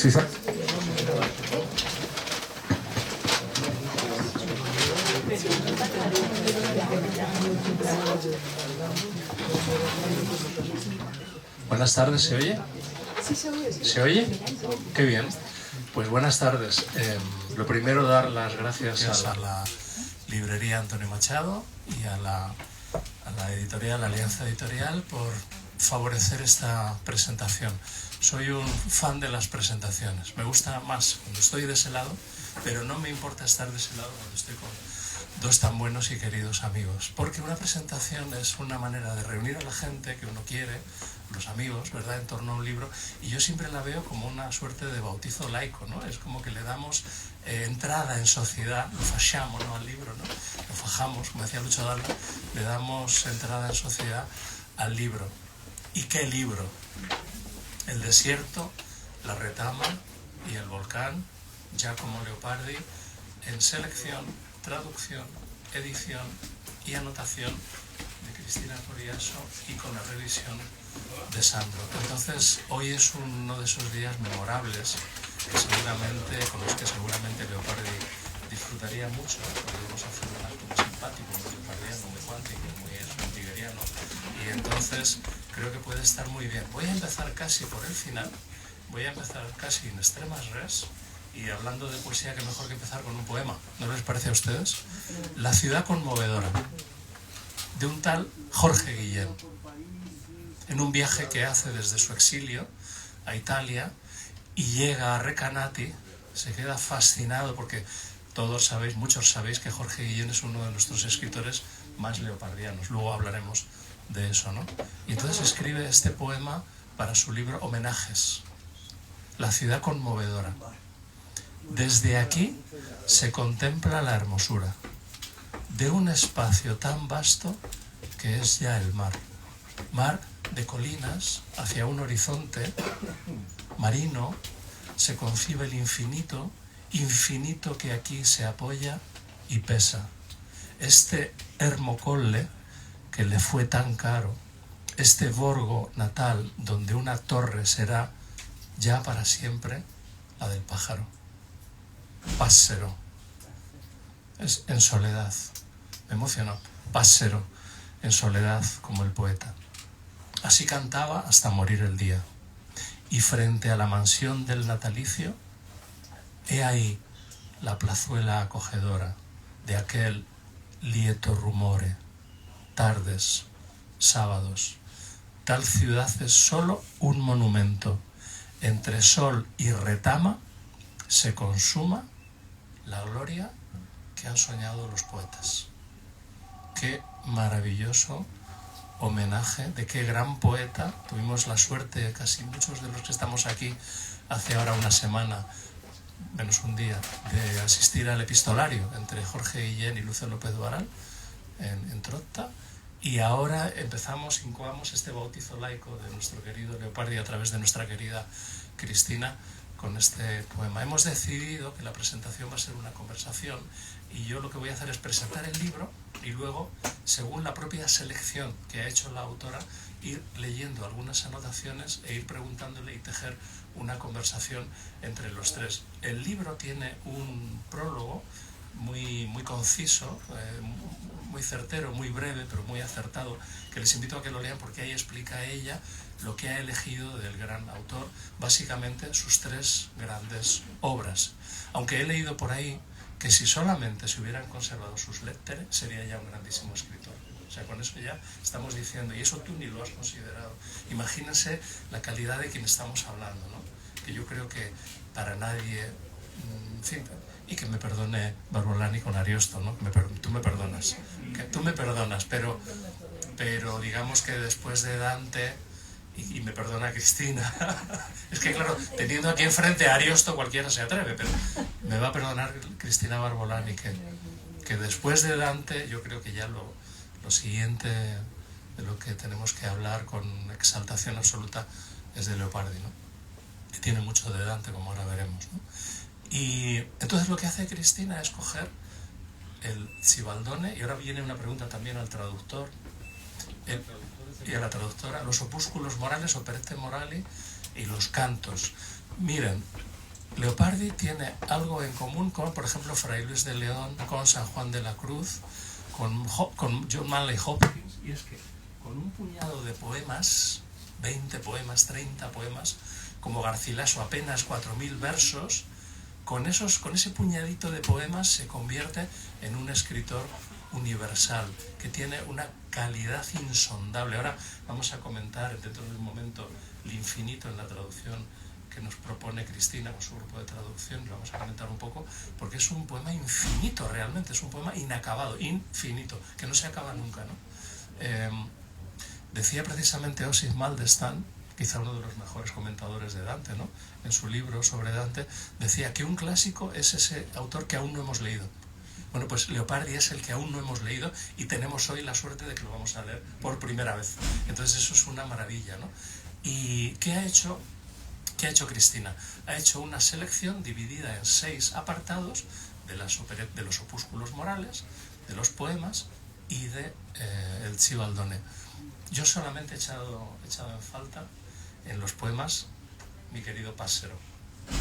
Sí, sí. Buenas tardes, ¿se oye? Sí, se oye. ¿Se oye? Qué bien. Pues buenas tardes. Lo primero, dar las gracias a la librería Antonio Machado y a la editorial Alianza Editorial por favorecer esta presentación. Soy un fan de las presentaciones. Me gusta más cuando estoy de ese lado, pero no me importa estar de ese lado cuando estoy con dos tan buenos y queridos amigos. Porque una presentación es una manera de reunir a la gente que uno quiere, los amigos, ¿verdad?, en torno a un libro, y yo siempre la veo como una suerte de bautizo laico, ¿no? Es como que le damos entrada en sociedad, lo fachamos, ¿no?, al libro, ¿no? Lo fajamos, como decía Lucho Dalla, le damos entrada en sociedad al libro. ¿Y qué libro? El desierto, la retama y el volcán, Giacomo Leopardi, en selección, traducción, edición y anotación de Cristina Coriaso y con la revisión de Sandro. Entonces, hoy es uno de esos días memorables que seguramente, con los que seguramente Leopardi disfrutaría mucho. Podemos hacer un acto muy simpático, muy leopardiano, muy cuántico, muy schumpeteriano, y entonces creo que puede estar muy bien. Voy a empezar casi por el final, voy a empezar casi in extremas res, y hablando de poesía, que mejor que empezar con un poema, ¿no les parece a ustedes? La ciudad conmovedora, de un tal Jorge Guillén, en un viaje que hace desde su exilio a Italia y llega a Recanati, se queda fascinado porque todos sabéis, muchos sabéis que Jorge Guillén es uno de nuestros escritores más leopardianos, luego hablaremos de eso, ¿no? Y entonces escribe este poema para su libro Homenajes, La ciudad conmovedora. Desde aquí se contempla la hermosura de un espacio tan vasto que es ya el mar. Mar de colinas hacia un horizonte marino, se concibe el infinito, infinito que aquí se apoya y pesa. Este Hermocolle, que le fue tan caro, este Borgo natal donde una torre será ya para siempre la del pájaro. Passero. Es en soledad. Me emocionó. Passero, en soledad como el poeta. Así cantaba hasta morir el día. Y frente a la mansión del natalicio, he ahí la plazuela acogedora de aquel lieto rumore, tardes, sábados. Tal ciudad es solo un monumento. Entre sol y retama se consuma la gloria que han soñado los poetas. Qué maravilloso homenaje, de qué gran poeta. Tuvimos la suerte, casi muchos de los que estamos aquí, hace ahora una semana, menos un día, de asistir al epistolario entre Jorge Guillén y Lucio López Varal en Trotta, y ahora incoamos este bautizo laico de nuestro querido Leopardi a través de nuestra querida Cristina con este poema. Hemos decidido que la presentación va a ser una conversación, y yo lo que voy a hacer es presentar el libro y luego, según la propia selección que ha hecho la autora, ir leyendo algunas anotaciones e ir preguntándole y tejer una conversación entre los tres. El libro tiene un prólogo muy conciso, muy certero, muy breve, pero muy acertado, que les invito a que lo lean porque ahí explica ella lo que ha elegido del gran autor, básicamente sus tres grandes obras. Aunque he leído por ahí que si solamente se hubieran conservado sus lettere, sería ya un grandísimo escritor. O sea, con eso ya estamos diciendo, y eso tú ni lo has considerado. Imagínense la calidad de quien estamos hablando, ¿no? Que yo creo que para nadie, en fin, y que me perdone Barbolani con Ariosto, ¿no? Tú me perdonas, pero digamos que después de Dante, y me perdona Cristina, es que claro, teniendo aquí enfrente a Ariosto cualquiera se atreve, pero me va a perdonar Cristina Barbolani que después de Dante yo creo que ya lo siguiente de lo que tenemos que hablar con exaltación absoluta es de Leopardi, ¿no? Que tiene mucho de Dante, como ahora veremos, ¿no? Y entonces lo que hace Cristina es coger el Zibaldone, y ahora viene una pregunta también al traductor y a la traductora, los opúsculos morales, operette morali, y los cantos. Miren, Leopardi tiene algo en común con, por ejemplo, Fray Luis de León, con San Juan de la Cruz, con John Manley Hopkins, y es que con un puñado de poemas, 20 poemas, 30 poemas, como Garcilaso, apenas 4.000 versos, con ese puñadito de poemas se convierte en un escritor universal, que tiene una calidad insondable. Ahora vamos a comentar dentro de un momento El infinito en la traducción que nos propone Cristina con su grupo de traducción, lo vamos a comentar un poco, porque es un poema infinito realmente, es un poema inacabado, infinito, que no se acaba nunca, ¿no? Decía precisamente Osip Mandelstam, quizá uno de los mejores comentadores de Dante, ¿no?, en su libro sobre Dante, decía que un clásico es ese autor que aún no hemos leído. Bueno, pues Leopardi es el que aún no hemos leído y tenemos hoy la suerte de que lo vamos a leer por primera vez. Entonces eso es una maravilla, ¿no? ¿Y qué ha hecho Cristina? Ha hecho una selección dividida en 6 apartados de los opúsculos morales, de los poemas y de el Zibaldone. Yo solamente he echado en falta en los poemas mi querido Passero.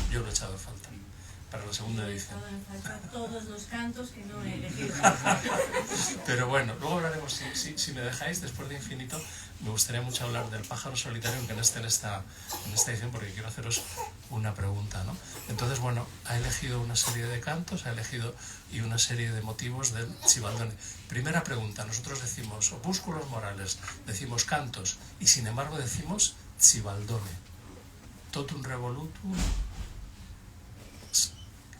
Yo lo he echado en falta para la segunda edición. He echado en falta todos los cantos que no he elegido. Pero bueno, luego hablaremos, si me dejáis, después de Infinito, me gustaría mucho hablar del Pájaro Solitario, aunque no esté en esta edición, porque quiero haceros una pregunta, ¿no? Entonces, bueno, ha elegido una serie de cantos, ha elegido y una serie de motivos del Zibaldone. Primera pregunta, nosotros decimos opúsculos morales, decimos cantos, y sin embargo decimos Zibaldone. Totum revolutum,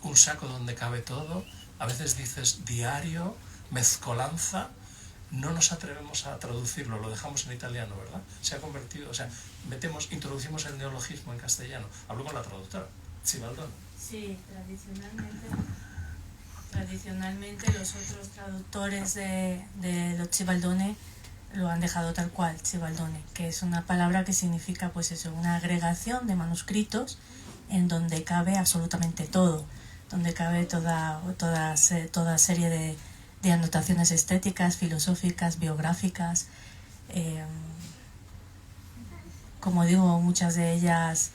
un saco donde cabe todo, a veces dices diario, mezcolanza. No nos atrevemos a traducirlo, lo dejamos en italiano, ¿verdad? Se ha convertido, o sea, introducimos el neologismo en castellano. Hablo con la traductora, Zibaldone. Sí, tradicionalmente los otros traductores de los Zibaldone lo han dejado tal cual, Zibaldone, que es una palabra que significa, pues eso, una agregación de manuscritos en donde cabe absolutamente todo, donde cabe toda serie de anotaciones estéticas, filosóficas, biográficas, como digo, muchas de ellas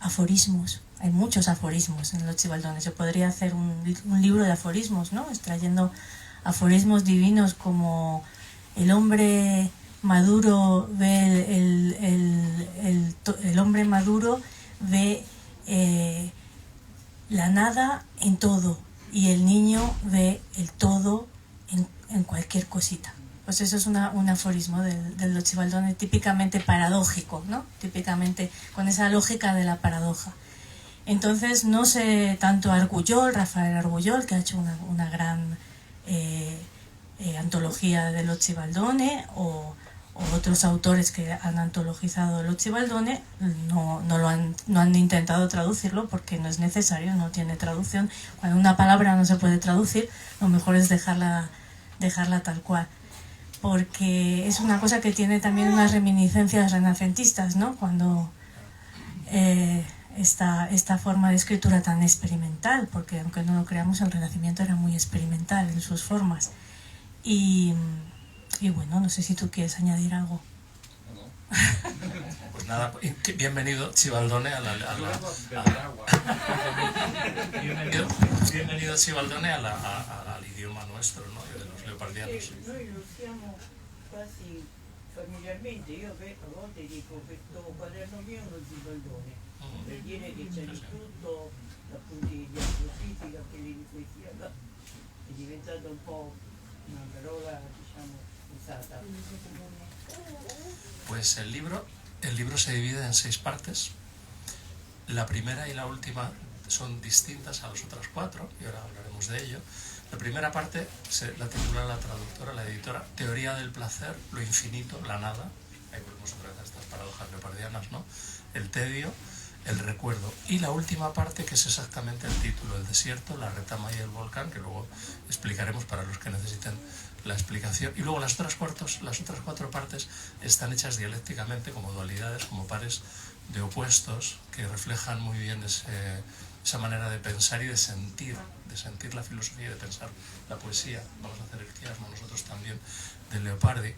aforismos. Hay muchos aforismos en los Zibaldone. Se podría hacer un libro de aforismos, ¿no?, extrayendo aforismos divinos como el hombre maduro ve el hombre maduro ve la nada en todo y el niño ve el todo en cualquier cosita. Pues eso es un aforismo del Zibaldone, típicamente paradójico, ¿no? Típicamente con esa lógica de la paradoja. Entonces, no sé, tanto Rafael Argullol, que ha hecho una gran antología de los Zibaldone, o otros autores que han antologizado los Zibaldone, no han intentado traducirlo porque no es necesario, no tiene traducción. Cuando una palabra no se puede traducir, lo mejor es dejarla tal cual, porque es una cosa que tiene también unas reminiscencias renacentistas, ¿no? Cuando esta forma de escritura tan experimental, porque aunque no lo creamos, el Renacimiento era muy experimental en sus formas. Y bueno, no sé si tú quieres añadir algo. Pues nada, bienvenido Zibaldone bienvenido Zibaldone al idioma nuestro, ¿no?, de los leopardianos. Noi lo usiamo quasi familiarmente. Io a volte dico questo quaderno mio è uno Zibaldone, per dire che c'è di tutto, appunti di astrofisica, quelli di poesia, è diventato un po' una parola, diciamo, usata. Pues el libro se divide en 6 partes. La primera y la última son distintas a las otras 4, y ahora hablaremos de ello. La primera parte la titula la traductora, la editora, Teoría del placer, lo infinito, la nada. Ahí volvemos otra vez a estas paradojas leopardianas, ¿no? El tedio, el recuerdo. Y la última parte, que es exactamente el título, el desierto, la retama y el volcán, que luego explicaremos para los que necesiten la explicación. Y luego las otras 4 partes están hechas dialécticamente, como dualidades, como pares de opuestos, que reflejan muy bien esa manera de pensar y de sentir la filosofía y de pensar la poesía. Vamos a hacer el quiasmo nosotros también de Leopardi.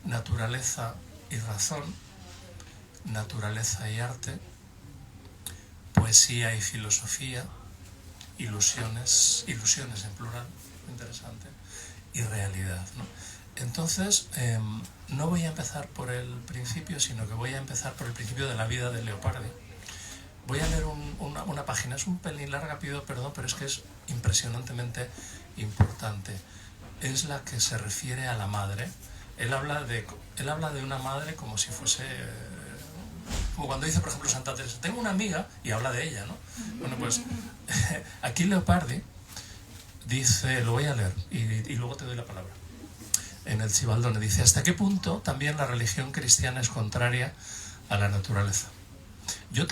Naturaleza y razón, naturaleza y arte, poesía y filosofía, ilusiones en plural, interesante, y realidad, ¿no? Entonces, no voy a empezar por el principio, sino que voy a empezar por el principio de la vida de Leopardi. Voy a leer una página, es un pelín larga, pido perdón, pero es que es impresionantemente importante. Es la que se refiere a la madre. Él habla de una madre como si fuese... como cuando dice, por ejemplo, Santa Teresa, tengo una amiga, y habla de ella, ¿no? Bueno, pues aquí Leopardi dice, lo voy a leer, y luego te doy la palabra. En el Zibaldone dice, ¿hasta qué punto también la religión cristiana es contraria a la naturaleza? Yo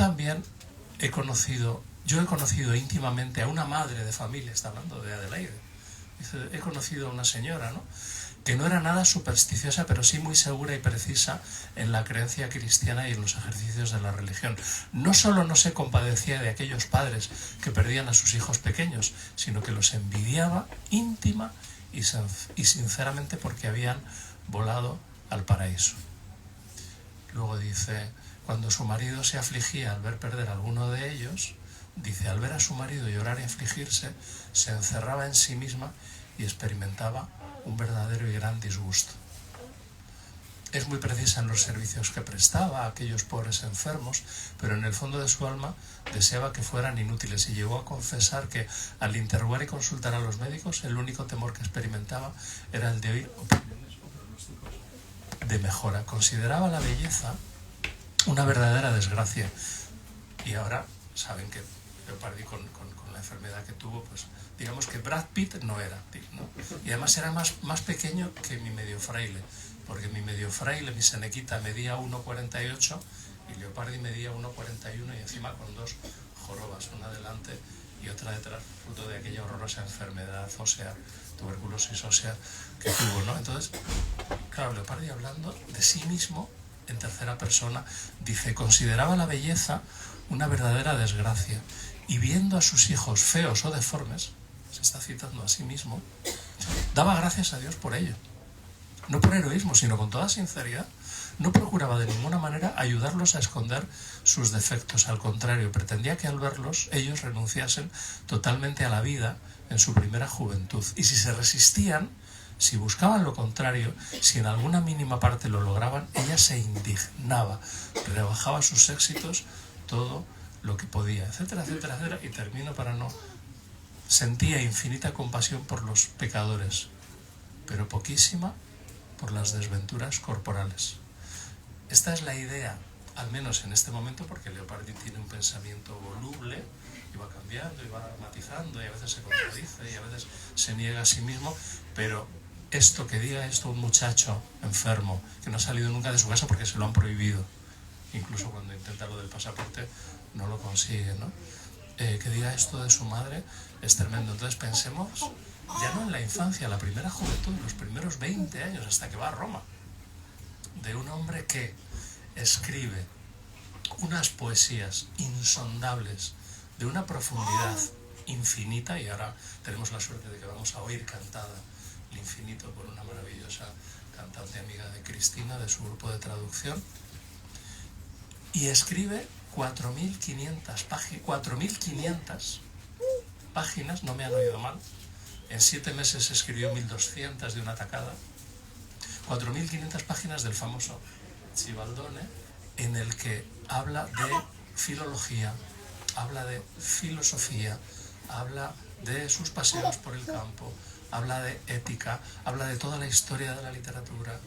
he conocido íntimamente a una madre de familia, está hablando de Adelaide, dice, he conocido a una señora, ¿no?, que no era nada supersticiosa, pero sí muy segura y precisa en la creencia cristiana y en los ejercicios de la religión. No solo no se compadecía de aquellos padres que perdían a sus hijos pequeños, sino que los envidiaba íntima y sinceramente porque habían volado al paraíso. Luego dice, cuando su marido se afligía al ver perder a alguno de ellos, dice, al ver a su marido llorar y afligirse, se encerraba en sí misma y experimentaba un verdadero y gran disgusto. Es muy precisa en los servicios que prestaba a aquellos pobres enfermos, pero en el fondo de su alma deseaba que fueran inútiles y llegó a confesar que al interrogar y consultar a los médicos el único temor que experimentaba era el de oír opiniones o pronósticos de mejora. Consideraba la belleza una verdadera desgracia. Y ahora saben que Leopardi con la enfermedad que tuvo, pues digamos que Brad Pitt no era, ¿no? Y además era más pequeño que mi medio fraile, porque mi medio fraile, mi senequita, medía 1,48 y Leopardi medía 1,41 y encima con dos jorobas, una delante y otra detrás, fruto de aquella horrorosa enfermedad ósea, tuberculosis ósea que tuvo, ¿no? Entonces, claro, Leopardi hablando de sí mismo en tercera persona, dice, consideraba la belleza una verdadera desgracia y viendo a sus hijos feos o deformes, se está citando a sí mismo, daba gracias a Dios por ello. No por heroísmo, sino con toda sinceridad. No procuraba de ninguna manera ayudarlos a esconder sus defectos. Al contrario, pretendía que al verlos ellos renunciasen totalmente a la vida en su primera juventud. Y si se resistían, si buscaban lo contrario, si en alguna mínima parte lo lograban, ella se indignaba, rebajaba sus éxitos todo lo que podía, etcétera, etcétera, etcétera. Y termino para no... Sentía infinita compasión por los pecadores, pero poquísima por las desventuras corporales. Esta es la idea, al menos en este momento, porque Leopardi tiene un pensamiento voluble, y va cambiando, y va matizando, y a veces se contradice, y a veces se niega a sí mismo, pero esto, que diga esto un muchacho enfermo, que no ha salido nunca de su casa porque se lo han prohibido, incluso cuando intenta lo del pasaporte no lo consigue, ¿no? Que diga esto de su madre es tremendo. Entonces pensemos ya no en la infancia, la primera juventud, los primeros 20 años hasta que va a Roma, de un hombre que escribe unas poesías insondables de una profundidad infinita, y ahora tenemos la suerte de que vamos a oír cantada El infinito por una maravillosa cantante amiga de Cristina, de su grupo de traducción, y escribe 4.500 páginas, no me han oído mal, en 7 meses escribió 1.200 de una tacada, 4.500 páginas del famoso Zibaldone, en el que habla de filología, habla de filosofía, habla de sus paseos por el campo, habla de ética, habla de toda la historia de la literatura,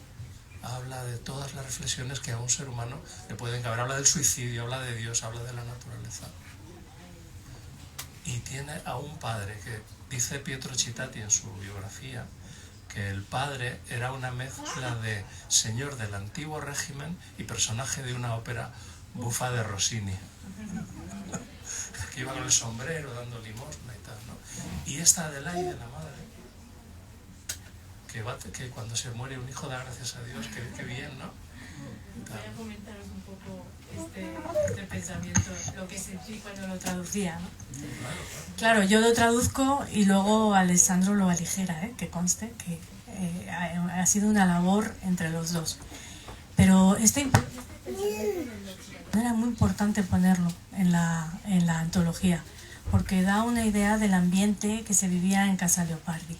habla de todas las reflexiones que a un ser humano le pueden caber, habla del suicidio, habla de Dios, habla de la naturaleza. Y tiene a un padre que dice Pietro Citati en su biografía que el padre era una mezcla de señor del antiguo régimen y personaje de una ópera bufa de Rossini, que iba con el sombrero dando limosna y tal, ¿no? Y esta Adelaide, la madre, que cuando se muere un hijo da gracias a Dios, que bien, ¿no? Voy a comentaros un poco este pensamiento, lo que sentí cuando lo traducía, ¿no? Claro, yo lo traduzco y luego Alessandro lo aligera, que conste que ha sido una labor entre los dos. Pero era muy importante ponerlo en la antología, porque da una idea del ambiente que se vivía en casa Leopardi.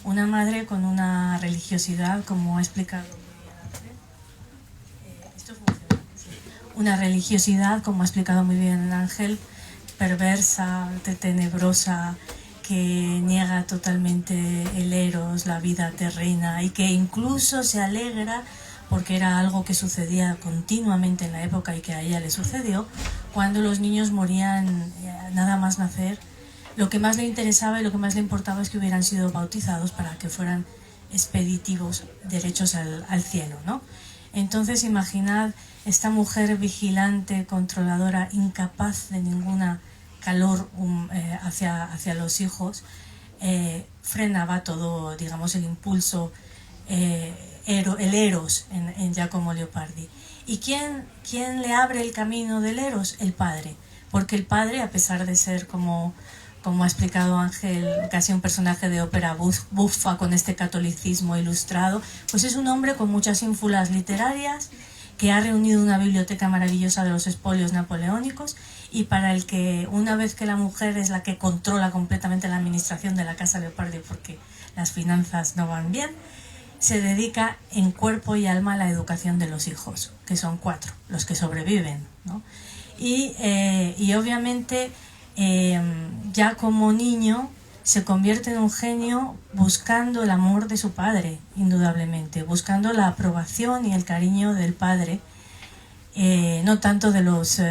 Una madre con una religiosidad, como ha explicado muy bien Ángel. Esto funciona. Sí. Una religiosidad, como ha explicado muy bien Ángel, perversa, tenebrosa, que niega totalmente el eros, la vida terrena, y que incluso se alegra porque era algo que sucedía continuamente en la época y que a ella le sucedió, cuando los niños morían nada más nacer. Lo que más le interesaba y lo que más le importaba es que hubieran sido bautizados para que fueran expeditivos, derechos al cielo, ¿no? Entonces imaginad esta mujer vigilante, controladora, incapaz de ninguna calor hacia los hijos, frenaba todo, digamos, el impulso, el eros en Giacomo Leopardi. ¿Y quién le abre el camino del eros? El padre. Porque el padre, a pesar de ser, como ha explicado Ángel, casi un personaje de ópera bufa con este catolicismo ilustrado, pues es un hombre con muchas ínfulas literarias, que ha reunido una biblioteca maravillosa de los espolios napoleónicos, y para el que, una vez que la mujer es la que controla completamente la administración de la casa Leopardi porque las finanzas no van bien, se dedica en cuerpo y alma a la educación de los hijos, que son 4 los que sobreviven, ¿no? Y obviamente ya como niño se convierte en un genio buscando el amor de su padre, indudablemente, buscando la aprobación y el cariño del padre, no tanto de los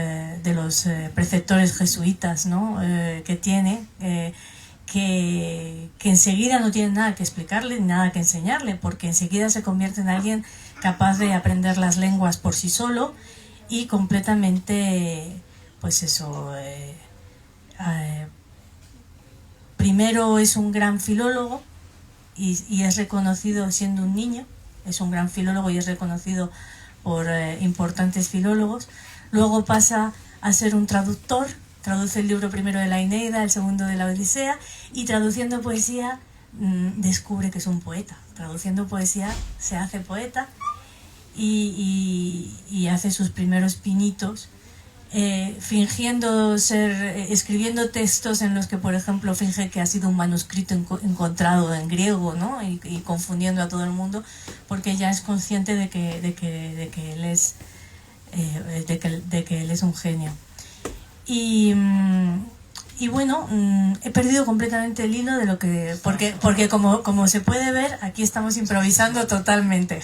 preceptores jesuitas, ¿no? Que tiene, que enseguida no tienen nada que explicarle ni nada que enseñarle, porque enseguida se convierte en alguien capaz de aprender las lenguas por sí solo y completamente, pues eso, primero es un gran filólogo y es reconocido siendo un niño, es un gran filólogo y es reconocido por importantes filólogos. Luego pasa a ser un traductor, traduce el libro primero de la Eneida, el segundo de la Odisea, y traduciendo poesía descubre que es un poeta. Traduciendo poesía se hace poeta y hace sus primeros pinitos, fingiendo ser, escribiendo textos en los que, por ejemplo, finge que ha sido un manuscrito encontrado en griego, ¿no? Y confundiendo a todo el mundo, porque ya es consciente de que él es un genio. Y bueno, he perdido completamente el hilo de lo que, porque como se puede ver, aquí estamos improvisando totalmente.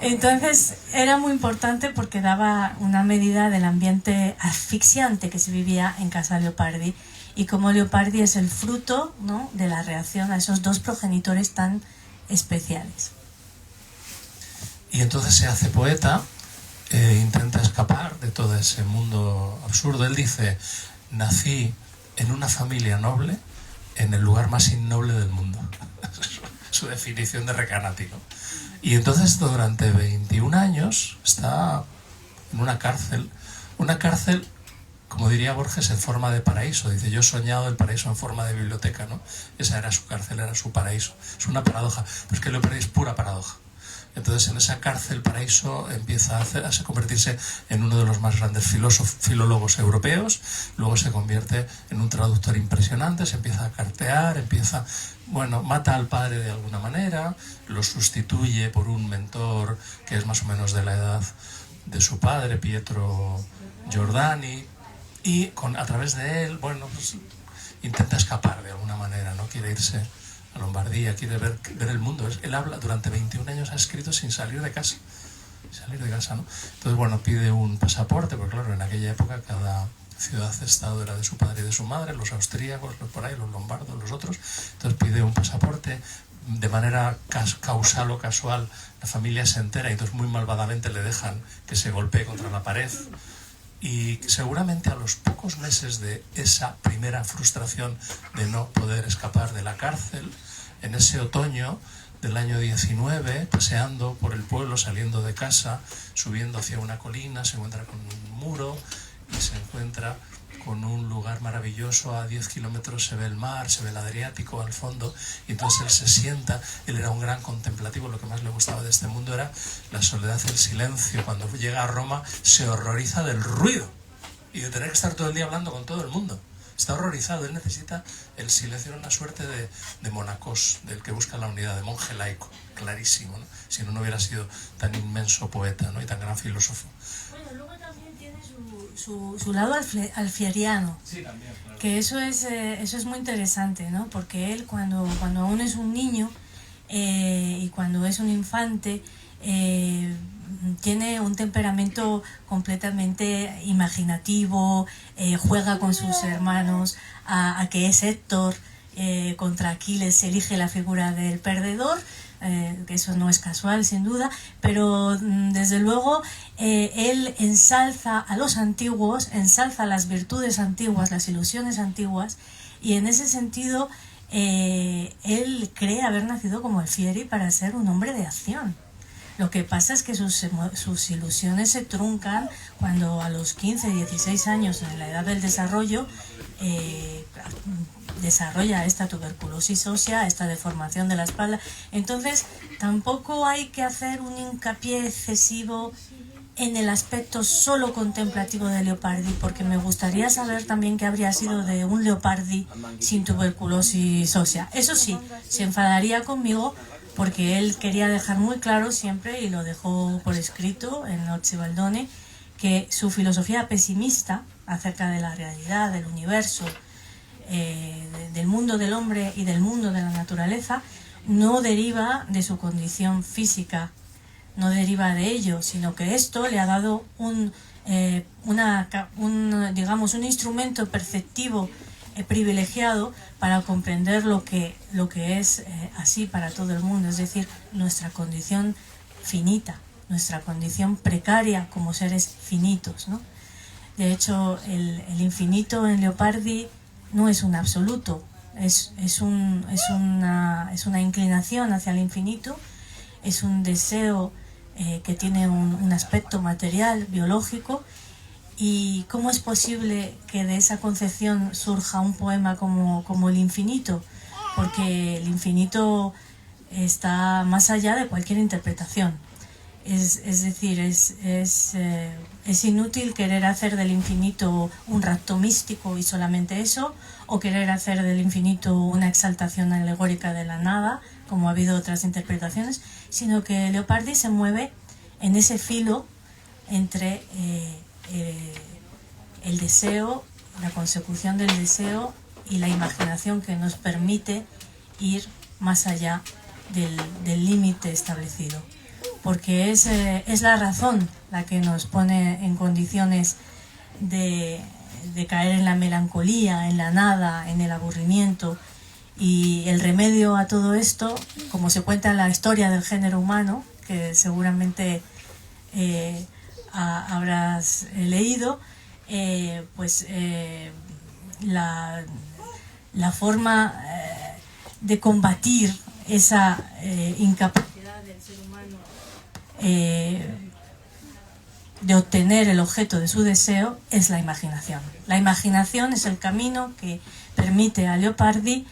Entonces era muy importante porque daba una medida del ambiente asfixiante que se vivía en casa Leopardi, y como Leopardi es el fruto, ¿no?, de la reacción a esos 2 progenitores tan especiales. Y entonces se hace poeta, intenta escapar de todo ese mundo absurdo. Él dice: nací en una familia noble en el lugar más innoble del mundo. Su definición de Recanati, ¿no? Y entonces durante 21 años está en una cárcel, como diría Borges, en forma de paraíso. Dice: yo he soñado el paraíso en forma de biblioteca, ¿no? Esa era su cárcel, era su paraíso. Es una paradoja, pero es que Leopardi es pura paradoja. Entonces en esa cárcel paraíso empieza a convertirse en uno de los más grandes filólogos europeos. Luego se convierte en un traductor impresionante, se empieza a cartear, mata al padre de alguna manera, lo sustituye por un mentor que es más o menos de la edad de su padre, Pietro Giordani, y a través de él, intenta escapar de alguna manera, ¿no? Quiere irse a Lombardía, quiere ver el mundo. Él habla, durante 21 años ha escrito sin salir de casa, ¿no? Entonces, pide un pasaporte, porque claro, en aquella época cada ciudad-estado era de su padre y de su madre, los austríacos, los lombardos, los otros. Entonces pide un pasaporte, de manera causal o casual la familia se entera y entonces muy malvadamente le dejan que se golpee contra la pared. Y seguramente a los pocos meses de esa primera frustración de no poder escapar de la cárcel, en ese otoño del año 19, paseando por el pueblo, saliendo de casa, subiendo hacia una colina, se encuentra con un muro y se encuentra con un lugar maravilloso. A 10 kilómetros se ve el mar, se ve el Adriático al fondo, y entonces él se sienta. Él era un gran contemplativo, lo que más le gustaba de este mundo era la soledad, el silencio. Cuando llega a Roma se horroriza del ruido y de tener que estar todo el día hablando con todo el mundo. Está horrorizado, él necesita el silencio, una suerte de monacos, del que busca la unidad, de monje laico, clarísimo, ¿no? Si no, no hubiera sido tan inmenso poeta, ¿no? Y tan gran filósofo. Bueno, luego también tiene su lado alfieriano, Sí, también, claro. que eso es muy interesante, ¿no? Porque él cuando aún es un niño y cuando es un infante, tiene un temperamento completamente imaginativo, juega con sus hermanos a que es Héctor, contra Aquiles elige la figura del perdedor, que eso no es casual sin duda, pero desde luego él ensalza a los antiguos, ensalza las virtudes antiguas, las ilusiones antiguas, y en ese sentido él cree haber nacido como Alfieri para ser un hombre de acción. Lo que pasa es que sus ilusiones se truncan cuando a los 15, 16 años, en la edad del desarrollo, desarrolla esta tuberculosis ósea, esta deformación de la espalda. Entonces, tampoco hay que hacer un hincapié excesivo en el aspecto solo contemplativo de Leopardi, porque me gustaría saber también qué habría sido de un Leopardi sin tuberculosis ósea. Eso sí, se enfadaría conmigo porque él quería dejar muy claro siempre, y lo dejó por escrito en Orcibaldone, que su filosofía pesimista acerca de la realidad, del universo, del mundo del hombre y del mundo de la naturaleza, no deriva de su condición física, no deriva de ello, sino que esto le ha dado un instrumento perceptivo privilegiado para comprender lo que es así para todo el mundo, es decir, nuestra condición finita, nuestra condición precaria como seres finitos, ¿no? De hecho, el infinito en Leopardi no es un absoluto, es una inclinación hacia el infinito, es un deseo que tiene un aspecto material, biológico. ¿Y cómo es posible que de esa concepción surja un poema como El infinito? Porque el infinito está más allá de cualquier interpretación. Es decir, es inútil querer hacer del infinito un rapto místico y solamente eso, o querer hacer del infinito una exaltación alegórica de la nada, como ha habido otras interpretaciones, sino que Leopardi se mueve en ese filo entre el deseo, la consecución del deseo y la imaginación que nos permite ir más allá del límite establecido. Porque es la razón la que nos pone en condiciones de caer en la melancolía, en la nada, en el aburrimiento. Y el remedio a todo esto, como se cuenta en la historia del género humano, que seguramente habrás leído, la forma de combatir esa incapacidad del ser humano de obtener el objeto de su deseo es la imaginación. La imaginación es el camino que permite a Leopardi,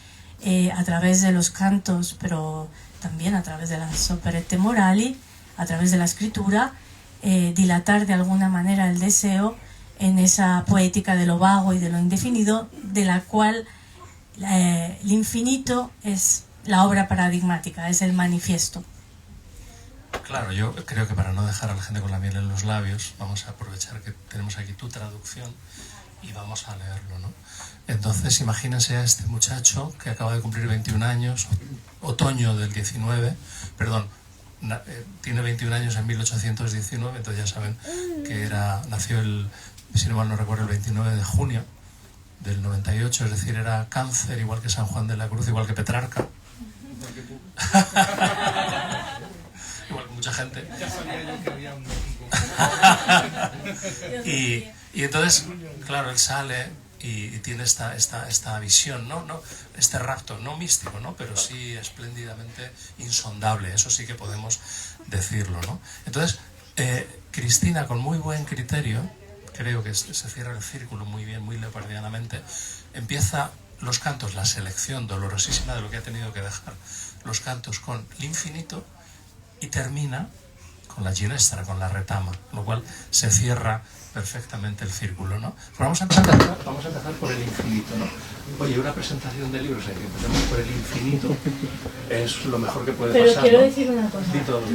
a través de los cantos, pero también a través de las operette morali, a través de la escritura, dilatar de alguna manera el deseo en esa poética de lo vago y de lo indefinido, de la cual el infinito es la obra paradigmática, es el manifiesto. Claro, yo creo que para no dejar a la gente con la miel en los labios, vamos a aprovechar que tenemos aquí tu traducción y vamos a leerlo, ¿no? Entonces, imagínense a este muchacho que acaba de cumplir 21 años, otoño del 19, perdón, tiene 21 años en 1819, entonces ya saben que nació si no mal no recuerdo, el 29 de junio del 98, es decir, era Cáncer, igual que San Juan de la Cruz, igual que Petrarca. Igual que mucha gente. Ya sabía yo que había un y entonces, claro, él sale y tiene esta visión, ¿no? Este rapto, no místico, ¿no? Pero sí espléndidamente insondable, eso sí que podemos decirlo, ¿no? Entonces, Cristina, con muy buen criterio, creo que se cierra el círculo muy bien, muy leopardianamente, empieza los cantos, la selección dolorosísima de lo que ha tenido que dejar, los cantos con el infinito, y termina con la ginestra, con la retama, lo cual se cierra perfectamente el círculo, ¿no? Pues vamos a empezar por el infinito, ¿no? Oye, una presentación de libros, que empecemos por el infinito, es lo mejor que puede pasar. Pero quiero ¿no? decir una cosa. Di todo lo que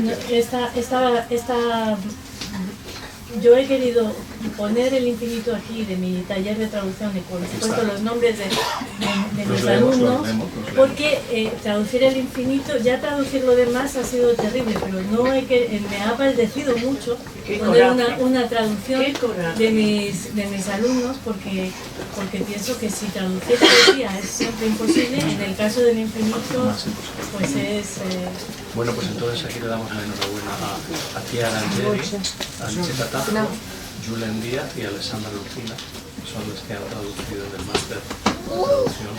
Yo he querido poner el infinito aquí de mi taller de traducción y por supuesto los nombres de mis alumnos, porque traducir el infinito, ya traducir lo demás ha sido terrible, pero no me ha padecido mucho poner una traducción de mis alumnos, porque pienso que si traducir poesía es siempre imposible, en el caso del infinito pues es... Bueno, pues entonces aquí le damos la enhorabuena a Chiara Angeli, a Luchita Tajo, Julen Díaz y Alessandra Lucina, que son los que han traducido en el máster de traducción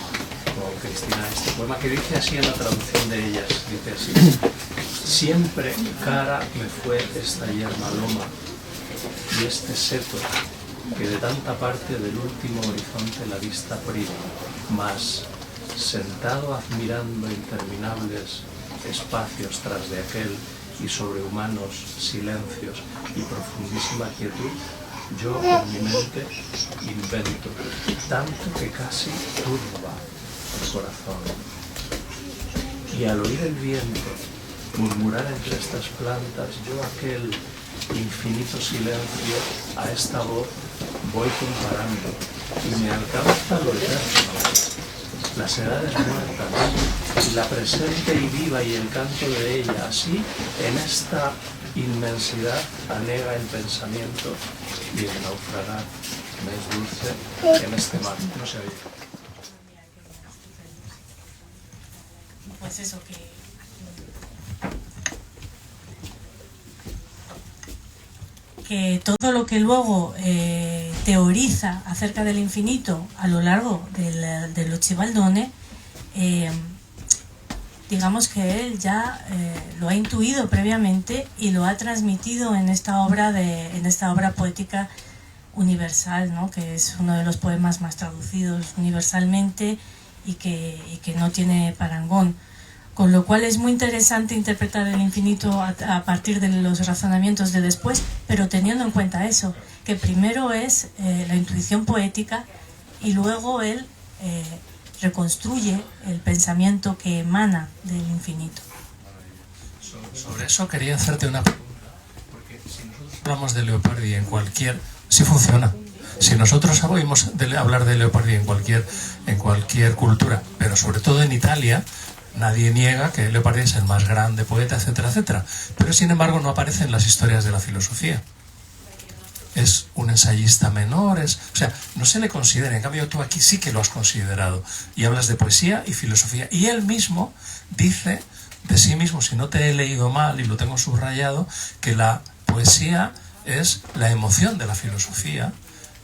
con Cristina este poema, que dice así en la traducción de ellas, dice así: siempre cara me fue esta yerma loma y este seto que de tanta parte del último horizonte la vista priva, mas sentado admirando interminables espacios tras de aquel y sobrehumanos silencios y profundísima quietud, yo en mi mente invento, tanto que casi turba el corazón. Y al oír el viento murmurar entre estas plantas, yo aquel infinito silencio a esta voz voy comparando y me alcanza lo eterno, las edades muertas, y la presente y viva y el canto de ella. Así, en esta inmensidad anega el pensamiento y el naufragar me es dulce en este mar. No se oye. Pues eso, que todo lo que luego teoriza acerca del infinito a lo largo del Lochibaldone, digamos que él ya lo ha intuido previamente y lo ha transmitido en esta obra poética universal, ¿no? Que es uno de los poemas más traducidos universalmente y que no tiene parangón. Con lo cual es muy interesante interpretar el infinito a partir de los razonamientos de después, pero teniendo en cuenta eso, que primero es la intuición poética y luego él reconstruye el pensamiento que emana del infinito. Sobre eso quería hacerte una pregunta, porque si nosotros hablamos de Leopardi en cualquier... sí funciona. Si nosotros oímos hablar de Leopardi en cualquier cultura, pero sobre todo en Italia, nadie niega que Leopardi es el más grande poeta, etcétera, etcétera. Pero sin embargo no aparece en las historias de la filosofía. Es un ensayista menor, o sea, no se le considera. En cambio tú aquí sí que lo has considerado. Y hablas de poesía y filosofía. Y él mismo dice de sí mismo, si no te he leído mal y lo tengo subrayado, que la poesía es la emoción de la filosofía.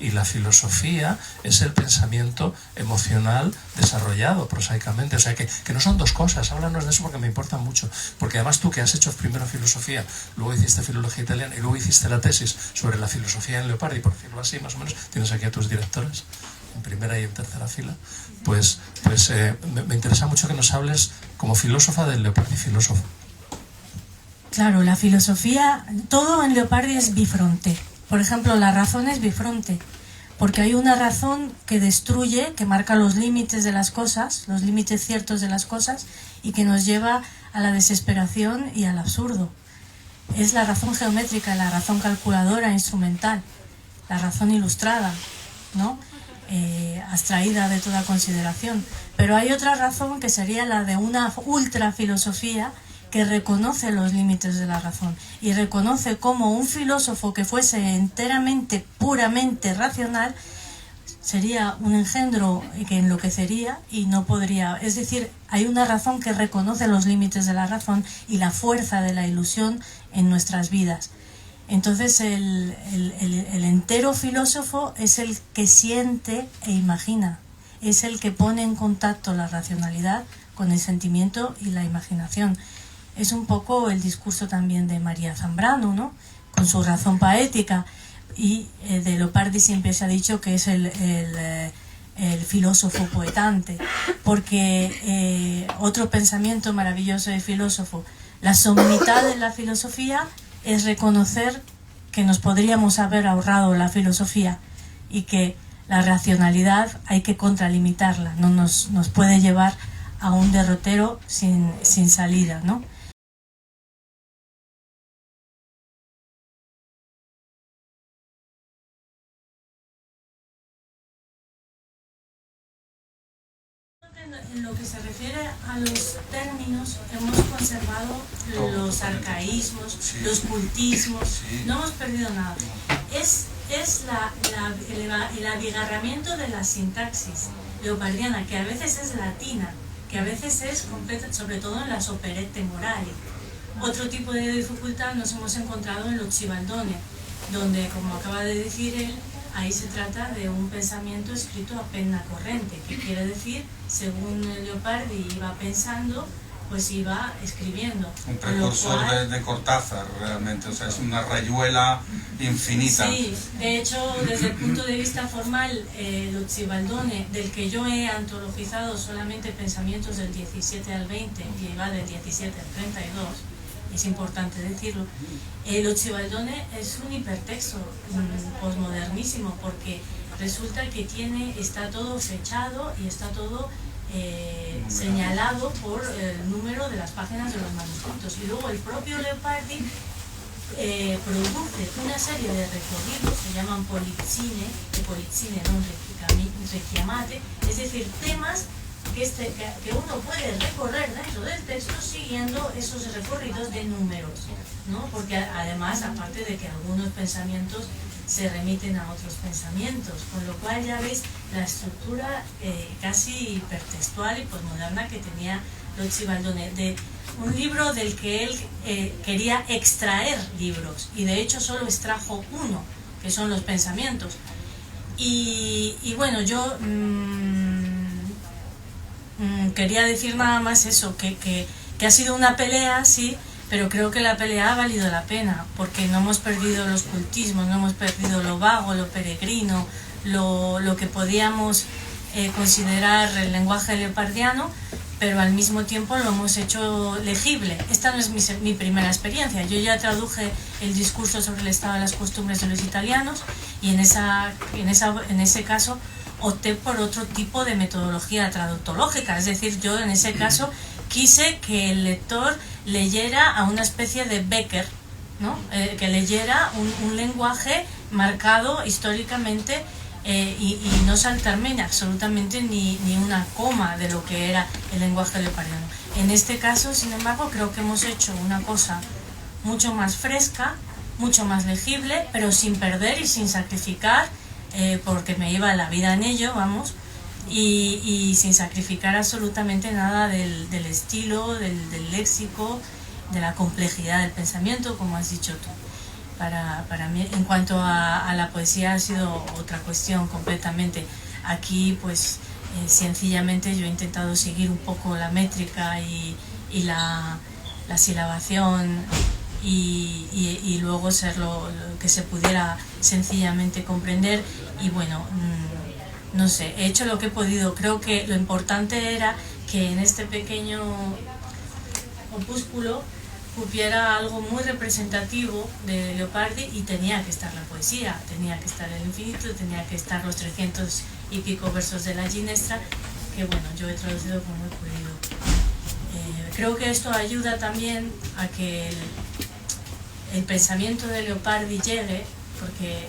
Y la filosofía es el pensamiento emocional desarrollado prosaicamente. O sea, que no son dos cosas. Háblanos de eso porque me importa mucho. Porque además tú, que has hecho primero filosofía, luego hiciste filología italiana y luego hiciste la tesis sobre la filosofía en Leopardi, por decirlo así, más o menos, tienes aquí a tus directores en primera y en tercera fila, pues me interesa mucho que nos hables como filósofa del Leopardi filósofo. Claro, la filosofía, todo en Leopardi es bifronte. Por ejemplo, la razón es bifronte, porque hay una razón que destruye, que marca los límites de las cosas, los límites ciertos de las cosas, y que nos lleva a la desesperación y al absurdo. Es la razón geométrica, la razón calculadora, instrumental, la razón ilustrada, ¿no? Abstraída de toda consideración. Pero hay otra razón que sería la de una ultrafilosofía, que reconoce los límites de la razón y reconoce cómo un filósofo que fuese enteramente, puramente racional sería un engendro que enloquecería y no podría. Es decir, hay una razón que reconoce los límites de la razón y la fuerza de la ilusión en nuestras vidas. Entonces el entero filósofo es el que siente e imagina, es el que pone en contacto la racionalidad con el sentimiento y la imaginación. Es un poco el discurso también de María Zambrano, ¿no? Con su razón poética. Y de Leopardi siempre se ha dicho que es el filósofo poetante, porque otro pensamiento maravilloso del filósofo, la solemnidad de la filosofía es reconocer que nos podríamos haber ahorrado la filosofía y que la racionalidad hay que contralimitarla, no nos puede llevar a un derrotero sin salida, ¿no? En lo que se refiere a los términos, hemos conservado los arcaísmos, los cultismos, no hemos perdido nada. Es el abigarramiento de la sintaxis leopardiana, que a veces es latina, que a veces es completa, sobre todo en las operette morali. Otro tipo de dificultad nos hemos encontrado en los Cibaldone, donde, como acaba de decir él, ahí se trata de un pensamiento escrito a penna corriente, que quiere decir, según Leopardi iba pensando, pues iba escribiendo. Un precursor de Cortázar, realmente, o sea, es una rayuela infinita. Sí, de hecho, desde el punto de vista formal, lo Cibaldone, del que yo he antologizado solamente pensamientos del 17 al 20, y va del 17 al 32, es importante decirlo, lo Cibaldone es un hipertexto posmodernísimo, porque resulta que está todo fechado y está todo señalado por el número de las páginas de los manuscritos, y luego el propio Leopardi produce una serie de recorridos, se llaman polizzine non richiamate, es decir, temas que uno puede recorrer dentro del texto siguiendo esos recorridos de números, ¿no? Porque además, aparte de que algunos pensamientos se remiten a otros pensamientos, con lo cual ya veis la estructura casi hipertextual y posmoderna que tenía lo Cibaldone, de un libro del que él quería extraer libros, y de hecho solo extrajo uno, que son los pensamientos. Y bueno, yo quería decir nada más eso, que ha sido una pelea, sí, pero creo que la pelea ha valido la pena, porque no hemos perdido los cultismos, no hemos perdido lo vago, lo peregrino, lo que podíamos considerar el lenguaje leopardiano, pero al mismo tiempo lo hemos hecho legible. Esta no es mi primera experiencia. Yo ya traduje el discurso sobre el estado de las costumbres de los italianos, y en ese caso opté por otro tipo de metodología traductológica, es decir, yo en ese caso quise que el lector leyera a una especie de Becker, ¿no? Que leyera un lenguaje marcado históricamente, y no saltarme absolutamente ni una coma de lo que era el lenguaje leopardiano. En este caso, sin embargo, creo que hemos hecho una cosa mucho más fresca, mucho más legible, pero sin perder y sin sacrificar, porque me iba la vida en ello, vamos, y sin sacrificar absolutamente nada del estilo, del léxico, de la complejidad del pensamiento, como has dicho tú. Para mí, en cuanto a la poesía, ha sido otra cuestión completamente. Aquí, pues, sencillamente yo he intentado seguir un poco la métrica y la silabación, y luego ser lo que se pudiera sencillamente comprender. Y bueno, no sé, he hecho lo que he podido. Creo que lo importante era que en este pequeño opúsculo cupiera algo muy representativo de Leopardi, y tenía que estar la poesía, tenía que estar el infinito, tenía que estar los 300 y pico versos de la Ginestra, que bueno, yo he traducido como he podido. Creo que esto ayuda también a que el pensamiento de Leopardi llegue, porque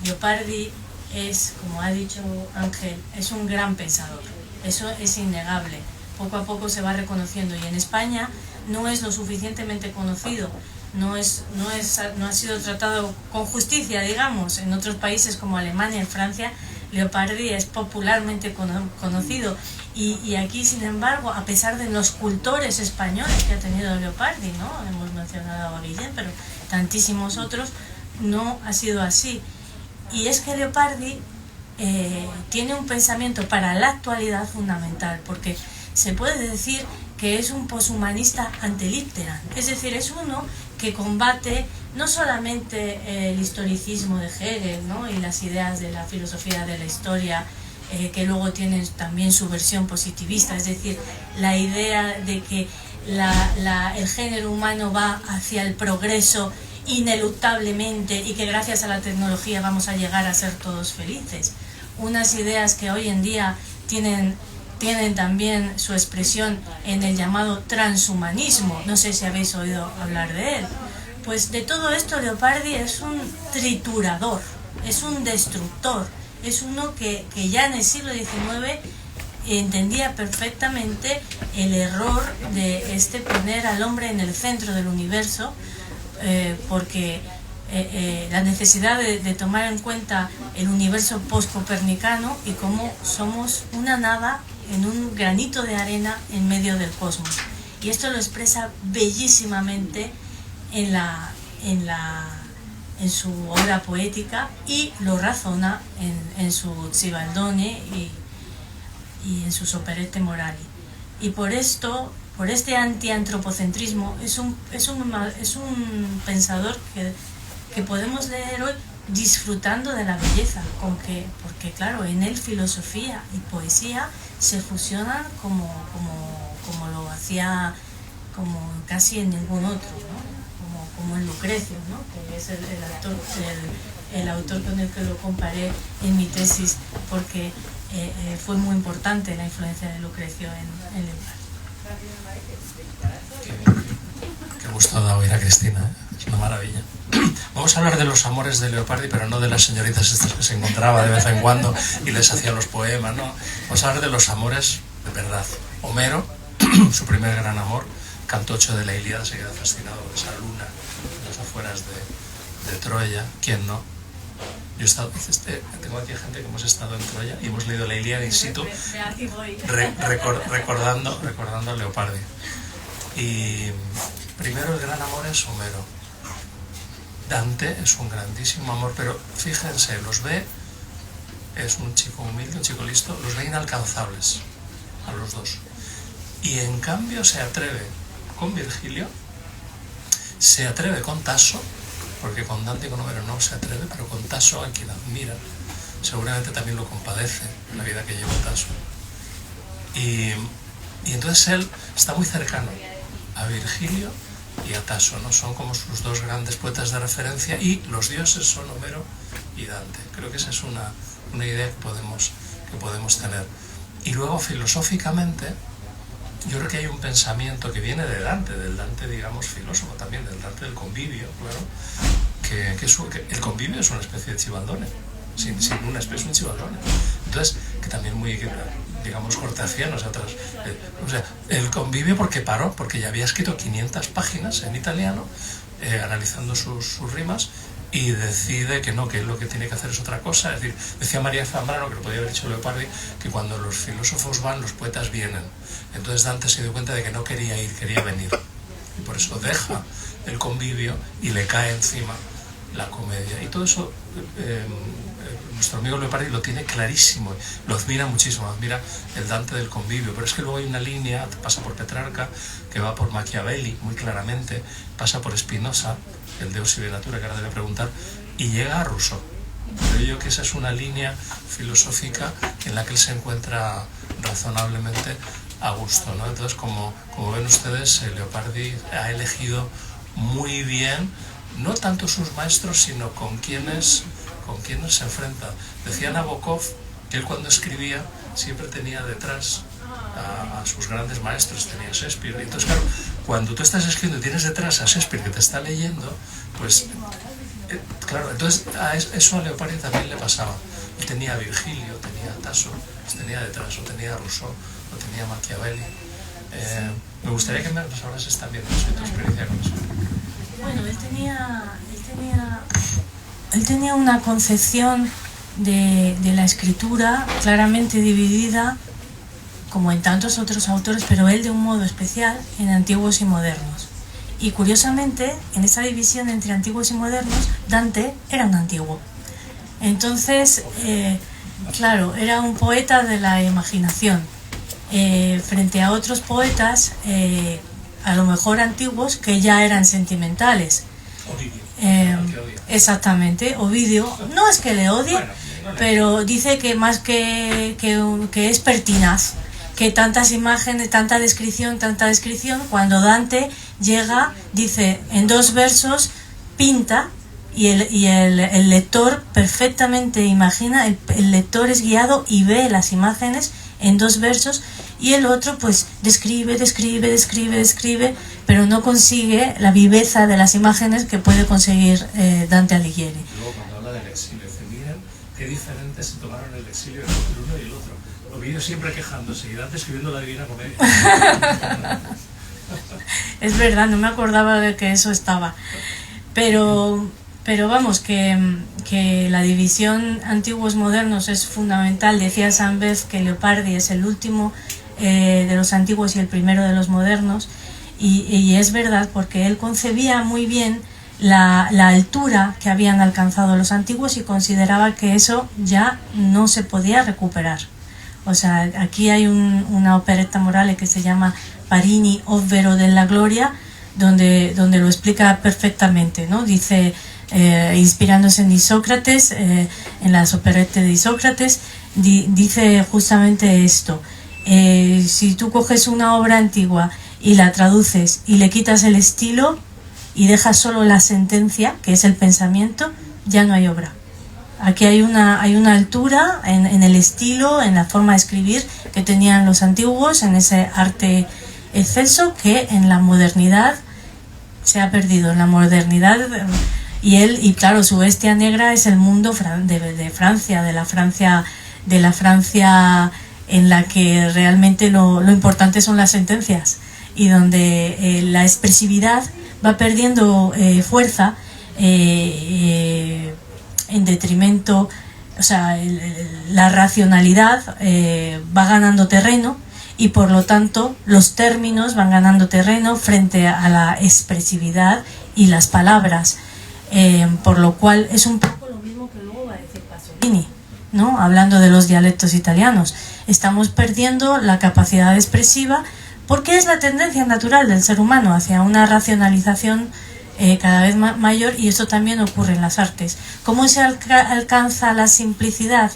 Leopardi es, como ha dicho Ángel, es un gran pensador, eso es innegable. Poco a poco se va reconociendo, y en España no es lo suficientemente conocido, no ha sido tratado con justicia, digamos. En otros países como Alemania y Francia, Leopardi es popularmente conocido, y aquí, sin embargo, a pesar de los cultores españoles que ha tenido Leopardi, ¿no? Hemos mencionado a Guillén, pero tantísimos otros, no ha sido así. Y es que Leopardi tiene un pensamiento para la actualidad fundamental, porque se puede decir que es un poshumanista ante litteram, es decir, es uno que combate no solamente el historicismo de Hegel, ¿no? Y las ideas de la filosofía de la historia, que luego tienen también su versión positivista, es decir, la idea de que el género humano va hacia el progreso ineluctablemente y que gracias a la tecnología vamos a llegar a ser todos felices. Unas ideas que hoy en día tienen también su expresión en el llamado transhumanismo. No sé si habéis oído hablar de él. Pues de todo esto Leopardi es un triturador, es un destructor, es uno que ya en el siglo XIX entendía perfectamente el error de poner al hombre en el centro del universo, porque la necesidad de tomar en cuenta el universo post-copernicano y cómo somos una nada en un granito de arena en medio del cosmos. Y esto lo expresa bellísimamente en su obra poética y lo razona en su Zibaldone y en sus operette morali. Y por este antiantropocentrismo es un pensador que podemos leer hoy disfrutando de la belleza, porque claro, en él filosofía y poesía se fusionan como lo hacía como casi en ningún otro, ¿no? como en Lucrecio, ¿no? Que es el autor con el que lo comparé en mi tesis, porque fue muy importante la influencia de Lucrecio en Leopardi. Qué gusto da oír a Cristina, ¿eh? Es una maravilla. Vamos a hablar de los amores de Leopardi, pero no de las señoritas estas que se encontraba de vez en cuando y les hacía los poemas, ¿no? Vamos a hablar de los amores de verdad. Homero, su primer gran amor, canto 8 de la Ilíada, se queda fascinado por esa luna en las afueras de Troya. ¿Quién no? Yo he estado, tengo aquí gente que hemos estado en Troya y hemos leído la Ilíada in situ, recordando a Leopardi. Y primero el gran amor es Homero. Dante es un grandísimo amor, pero fíjense, los ve, es un chico humilde, un chico listo, los ve inalcanzables a los dos. Y en cambio se atreve con Virgilio, se atreve con Tasso, porque con Dante y con Homero no se atreve, pero con Tasso, a quien admira, seguramente también lo compadece, la vida que lleva Tasso. Y entonces él está muy cercano a Virgilio y a Tasso, ¿no? Son como sus dos grandes poetas de referencia, y los dioses son Homero y Dante. Creo que esa es una idea que podemos tener. Y luego, filosóficamente, yo creo que hay un pensamiento que viene de Dante, del Dante, digamos, filósofo también, del Dante del convivio, claro, que el convivio es una especie de Zibaldone, sin una especie, un Zibaldone. Entonces, que también muy, digamos, cortesiano, o sea, el convivio porque paró, porque ya había escrito 500 páginas en italiano, analizando sus rimas, y decide que no, que lo que tiene que hacer es otra cosa. Es decir, decía María Zambrano, que lo podía haber dicho Leopardi, que cuando los filósofos van, los poetas vienen. Entonces Dante se dio cuenta de que no quería ir, quería venir, y por eso deja el convivio y le cae encima la comedia. Y todo eso nuestro amigo Leopardi lo tiene clarísimo, lo admira muchísimo, admira el Dante del convivio. Pero es que luego hay una línea, pasa por Petrarca, que va por Machiavelli, muy claramente, pasa por Spinoza, el Deus Ibi Natura, que ahora debe preguntar, y llega a Rousseau. Creo yo que esa es una línea filosófica en la que él se encuentra razonablemente a gusto, ¿no? Entonces, como ven ustedes, Leopardi ha elegido muy bien, no tanto sus maestros, sino con quienes se enfrenta. Decía Nabokov que él, cuando escribía, siempre tenía detrás a sus grandes maestros, tenía Shakespeare. Y entonces, claro, cuando tú estás escribiendo y tienes detrás a Shakespeare que te está leyendo, pues claro, entonces eso a Leopardi también le pasaba. Él tenía a Virgilio, tenía a Tasso, los tenía detrás, o tenía a Rousseau, o tenía a Machiavelli. Me gustaría que me hablases también de tu experiencia con eso. Bueno, él tenía una concepción de la escritura claramente dividida, como en tantos otros autores, pero él de un modo especial, en antiguos y modernos. Y curiosamente, en esa división entre antiguos y modernos, Dante era un antiguo. Entonces, claro, era un poeta de la imaginación, frente a otros poetas, a lo mejor antiguos, que ya eran sentimentales. Exactamente, Ovidio, no es que le odie, pero dice que más que es pertinaz, que tantas imágenes, tanta descripción, cuando Dante llega, dice en 2 versos, pinta, y el lector perfectamente imagina, el lector es guiado y ve las imágenes en 2 versos, y el otro pues describe, pero no consigue la viveza de las imágenes que puede conseguir Dante Alighieri. Luego cuando habla del exilio, dice, miren qué diferentes se tomaron el exilio el uno y el otro. Ovidio siempre quejándose y Dante escribiendo la Divina Comedia. Es verdad, no me acordaba de que eso estaba. Pero vamos, que la división antiguos-modernos es fundamental. Decía Sanbez que Leopardi es el último de los antiguos y el primero de los modernos, y es verdad, porque él concebía muy bien la altura que habían alcanzado los antiguos y consideraba que eso ya no se podía recuperar. O sea, aquí hay una operetta morale que se llama Parini, Ovvero della Gloria, donde lo explica perfectamente, ¿no? Dice, inspirándose en Isócrates, en las operettes de Isócrates, dice justamente esto: si tú coges una obra antigua y la traduces y le quitas el estilo y dejas solo la sentencia, que es el pensamiento, ya no hay obra. Aquí hay una altura en el estilo, en la forma de escribir que tenían los antiguos, en ese arte excelso, que en la modernidad se ha perdido. En la modernidad, y claro, su bestia negra es el mundo de Francia, de la Francia en la que realmente lo importante son las sentencias, y donde la expresividad va perdiendo fuerza en detrimento, o sea, la racionalidad va ganando terreno, y por lo tanto los términos van ganando terreno frente a la expresividad y las palabras, por lo cual es un poco lo mismo que luego va a decir Pasolini, ¿no? Hablando de los dialectos italianos. Estamos perdiendo la capacidad expresiva porque es la tendencia natural del ser humano hacia una racionalización cada vez mayor, y eso también ocurre en las artes. ¿Cómo se alcanza la simplicidad?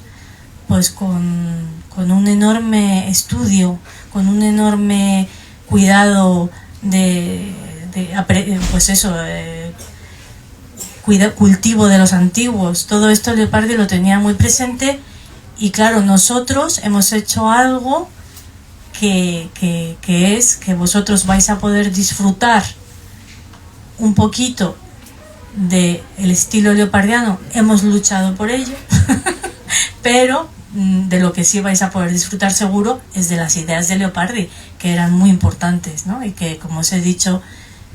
Pues con un enorme estudio, con un enorme cuidado cultivo de los antiguos. Todo esto Leopardi lo tenía muy presente, y claro, nosotros hemos hecho algo que es que vosotros vais a poder disfrutar un poquito del estilo leopardiano. Hemos luchado por ello, pero de lo que sí vais a poder disfrutar seguro es de las ideas de Leopardi, que eran muy importantes, ¿no? Y que, como os he dicho,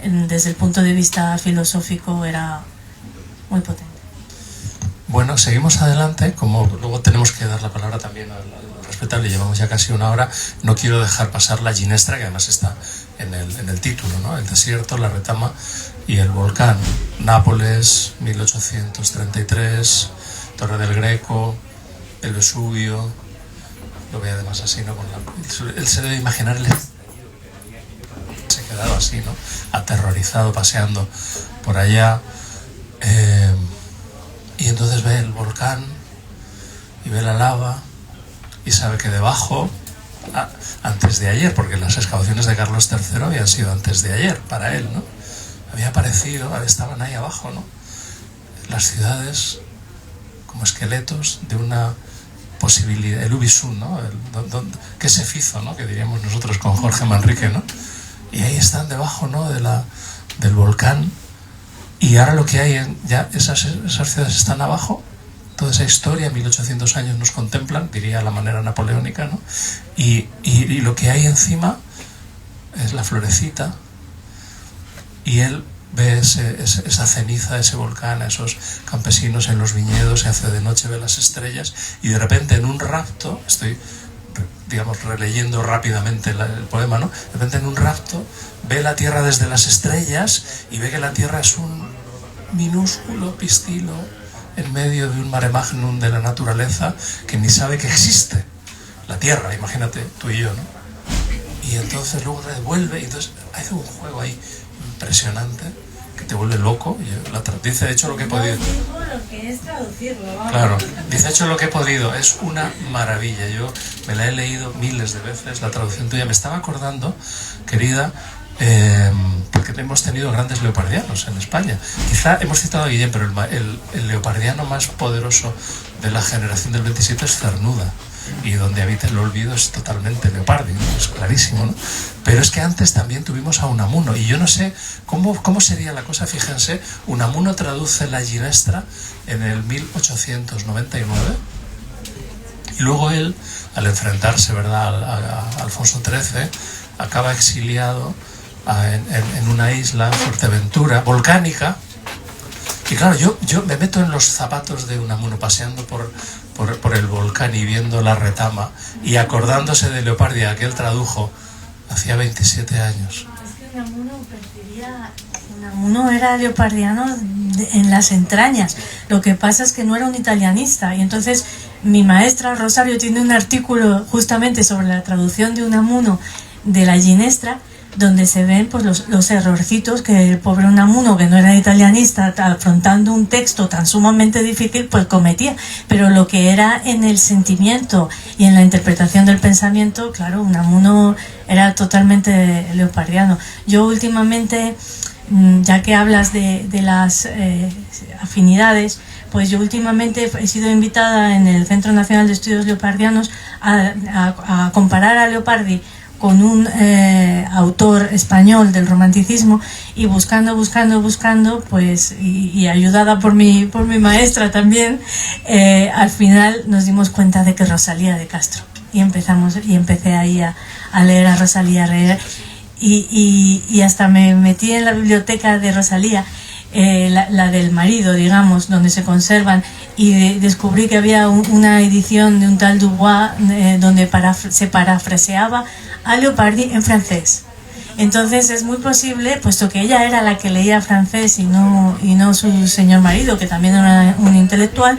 desde el punto de vista filosófico era muy potente. Bueno, seguimos adelante. Como luego tenemos que dar la palabra también al respetable, llevamos ya casi una hora, no quiero dejar pasar la Ginestra, que además está en el título, ¿no? El desierto, la retama y el volcán. Nápoles, 1833, Torre del Greco, el Vesubio. Lo ve además así, ¿no? Él se debe imaginar se ha quedado así, ¿no? Aterrorizado, paseando por allá. Y entonces ve el volcán y ve la lava y sabe que debajo, antes de ayer, porque las excavaciones de Carlos III habían sido antes de ayer para él, ¿no? Había aparecido, estaban ahí abajo, ¿no? Las ciudades como esqueletos de una posibilidad, el Ubisún, ¿no? ¿Qué se hizo, ¿no? Que diríamos nosotros con Jorge Manrique, ¿no? Y ahí están debajo, ¿no? Del volcán. Y ahora lo que hay, ya esas ciudades están abajo, toda esa historia, 1800 años nos contemplan, diría a la manera napoleónica, ¿no? Y lo que hay encima es la florecita, y él ve esa ceniza, ese volcán, a esos campesinos en los viñedos, se hace de noche, ve las estrellas, y de repente en un rapto, estoy, digamos, releyendo rápidamente el poema, ¿no? De repente en un rapto ve la tierra desde las estrellas y ve que la tierra es un minúsculo pistilo en medio de un mare magnum de la naturaleza que ni sabe que existe. La tierra, imagínate, tú y yo, ¿no? Y entonces luego revuelve, y entonces hace un juego ahí impresionante que te vuelve loco. Dice, de hecho, lo que he podido. No digo lo que es traducirlo, vamos. Claro, dice, hecho lo que he podido, es una maravilla. Yo me la he leído miles de veces, la traducción tuya. Me estaba acordando, querida, porque hemos tenido grandes leopardianos en España. Quizá hemos citado a Guillén, pero el leopardiano más poderoso de la generación del 27 es Cernuda. Y donde habita el olvido es totalmente Leopardi, ¿no? Es clarísimo, ¿no? Pero es que antes también tuvimos a Unamuno, y yo no sé cómo sería la cosa. Fíjense, Unamuno traduce la Ginestra en el 1899, y luego él, al enfrentarse, ¿verdad?, a Alfonso XIII, acaba exiliado en una isla, Fuerteventura, volcánica. Y claro, yo me meto en los zapatos de Unamuno, paseando por el volcán y viendo la retama y acordándose de Leopardi, que él tradujo hacía 27 años. Es que Unamuno era leopardiano en las entrañas. Lo que pasa es que no era un italianista, y entonces mi maestra Rosario tiene un artículo justamente sobre la traducción de Unamuno de la Ginestra, donde se ven pues los errorcitos que el pobre Unamuno, que no era italianista, afrontando un texto tan sumamente difícil, pues cometía. Pero lo que era en el sentimiento y en la interpretación del pensamiento, claro, Unamuno era totalmente leopardiano. Yo últimamente, ya que hablas de las afinidades, pues yo últimamente he sido invitada en el Centro Nacional de Estudios Leopardianos a comparar a Leopardi con un autor español del romanticismo, y buscando, pues, y ayudada por mi maestra también, al final nos dimos cuenta de que Rosalía de Castro, y empecé ahí a leer a Rosalía, y hasta me metí en la biblioteca de Rosalía, la del marido, digamos, donde se conservan, y descubrí que había una edición de un tal Dubois donde se parafraseaba a Leopardi en francés. Entonces es muy posible, puesto que ella era la que leía francés y no su señor marido, que también era un intelectual,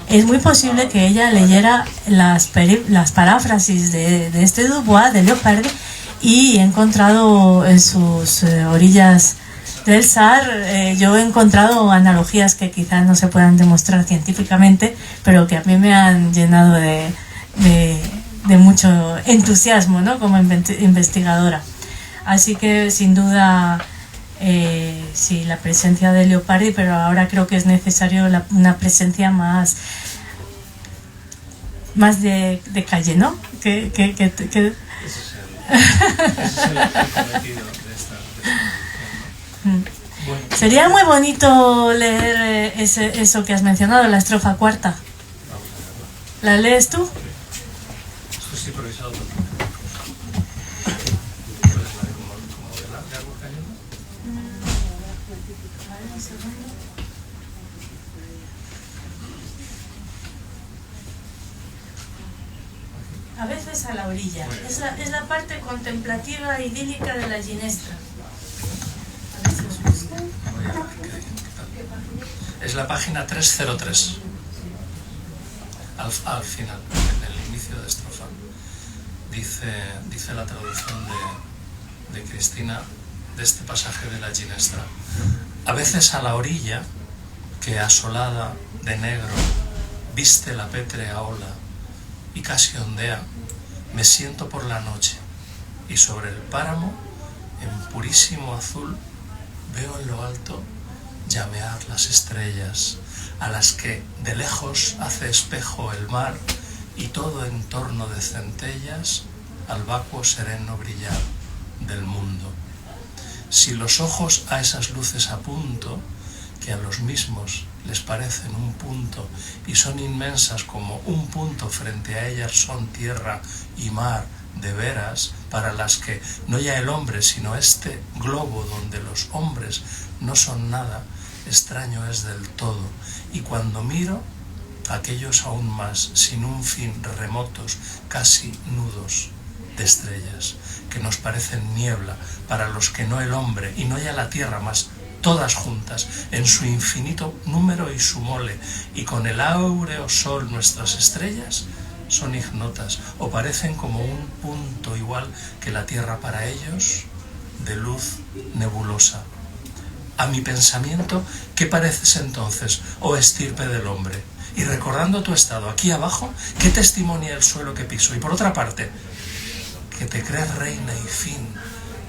es muy posible que ella leyera las paráfrasis de este Dubois, de Leopardi, y he encontrado en sus orillas del Sar, yo he encontrado analogías que quizás no se puedan demostrar científicamente, pero que a mí me han llenado de mucho entusiasmo, ¿no?, como investigadora. Así que sin duda sí, la presencia de Leopardi, pero ahora creo que es necesario una presencia más de calle, ¿no? Ese es el cometido de esta Bueno. Sería muy bonito leer eso que has mencionado, la estrofa cuarta. ¿La lees tú? Esto es improvisado. A veces a la orilla. Es la parte contemplativa idílica de la Ginestra. Es la página 303. Al final, en el inicio de estrofa, dice la traducción de Cristina de este pasaje de la Ginestra. A veces a la orilla, que asolada de negro viste la pétrea ola y casi ondea, me siento por la noche, y sobre el páramo, en purísimo azul, veo en lo alto llamear las estrellas, a las que de lejos hace espejo el mar, y todo en torno de centellas al vacuo sereno brillar del mundo. Si los ojos a esas luces apunto, que a los mismos les parecen un punto y son inmensas como un punto, frente a ellas son tierra y mar de veras, para las que no ya el hombre sino este globo donde los hombres no son nada, extraño es del todo. Y cuando miro aquellos aún más, sin un fin, remotos, casi nudos de estrellas, que nos parecen niebla para los que no el hombre y no ya la tierra, más todas juntas en su infinito número y su mole, y con el áureo sol nuestras estrellas son ignotas o parecen como un punto igual que la tierra para ellos de luz nebulosa. a mi pensamiento, ¿qué pareces entonces, oh estirpe del hombre? Y recordando tu estado aquí abajo, ¿qué testimonia el suelo que piso? Y por otra parte, que te crees reina y fin,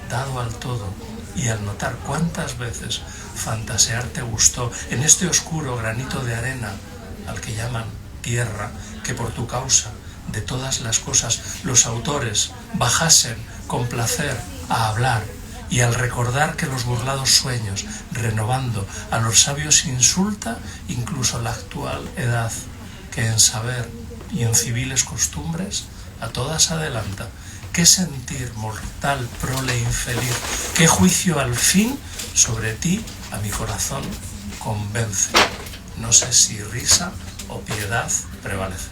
dado al todo, y al notar cuántas veces fantasear te gustó en este oscuro granito de arena, al que llaman tierra, que por tu causa de todas las cosas los autores bajasen con placer a hablar, y al recordar que los burlados sueños, renovando a los sabios insulta incluso la actual edad, que en saber y en civiles costumbres a todas adelanta. ¿Qué sentir mortal, prole infeliz? ¿Qué juicio al fin sobre ti a mi corazón convence? No sé si risa o piedad prevalece.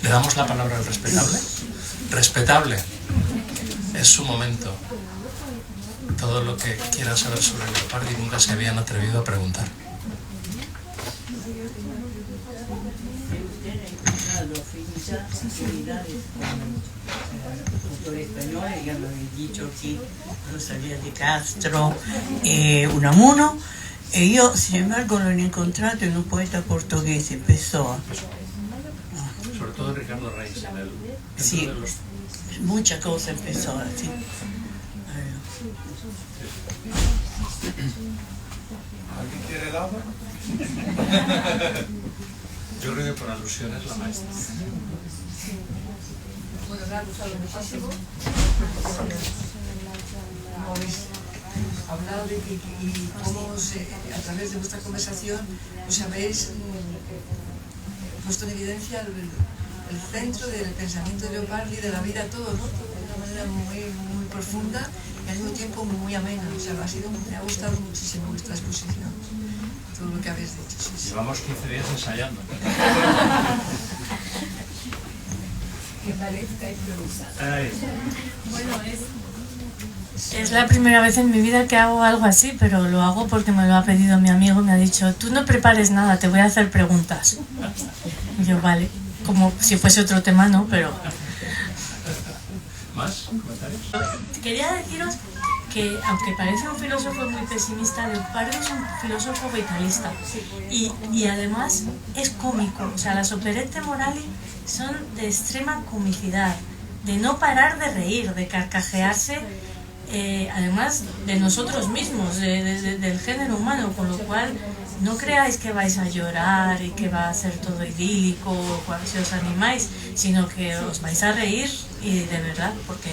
¿Le damos la palabra al respetable? Respetable, es su momento. Todo lo que quiera saber sobre Leopardi nunca se habían atrevido a preguntar. Actividades con autores españoles, ya lo he dicho aquí, Rosalía de Castro, Unamuno, e io, sin embargo, l'ho incontrato in un poeta portoghese, Pessoa. Sobre todo Ricardo Reis, en el... Sí, de los... mucha cosa en Pessoa, sí. ¿Alguien quiere helado? Yo creo que por alusión es la maestra. Bueno, me ha gustado muchísimo. Habéis hablado de que y cómo a través de vuestra conversación os habéis puesto en evidencia el centro del pensamiento de Leopardi, de la vida, todo, ¿no? Todo de una manera muy profunda y al mismo tiempo muy amena. O sea, me ha gustado muchísimo vuestra exposición, todo lo que habéis dicho. Sí, sí. Llevamos 15 días ensayando. Que parezca improvisado. Bueno, es la primera vez en mi vida que hago algo así, pero lo hago porque me lo ha pedido mi amigo. Me ha dicho, tú no prepares nada, te voy a hacer preguntas. Y yo, vale, como si fuese otro tema, ¿no? Pero... ¿Más comentarios? Quería deciros que, aunque parece un filósofo muy pesimista, Leopardi es un filósofo vitalista y además es cómico. O sea, las operette morali son de extrema comicidad, de no parar de reír, de carcajearse, además de nosotros mismos, del género humano, con lo cual no creáis que vais a llorar y que va a ser todo idílico si os animáis, sino que os vais a reír, y de verdad, porque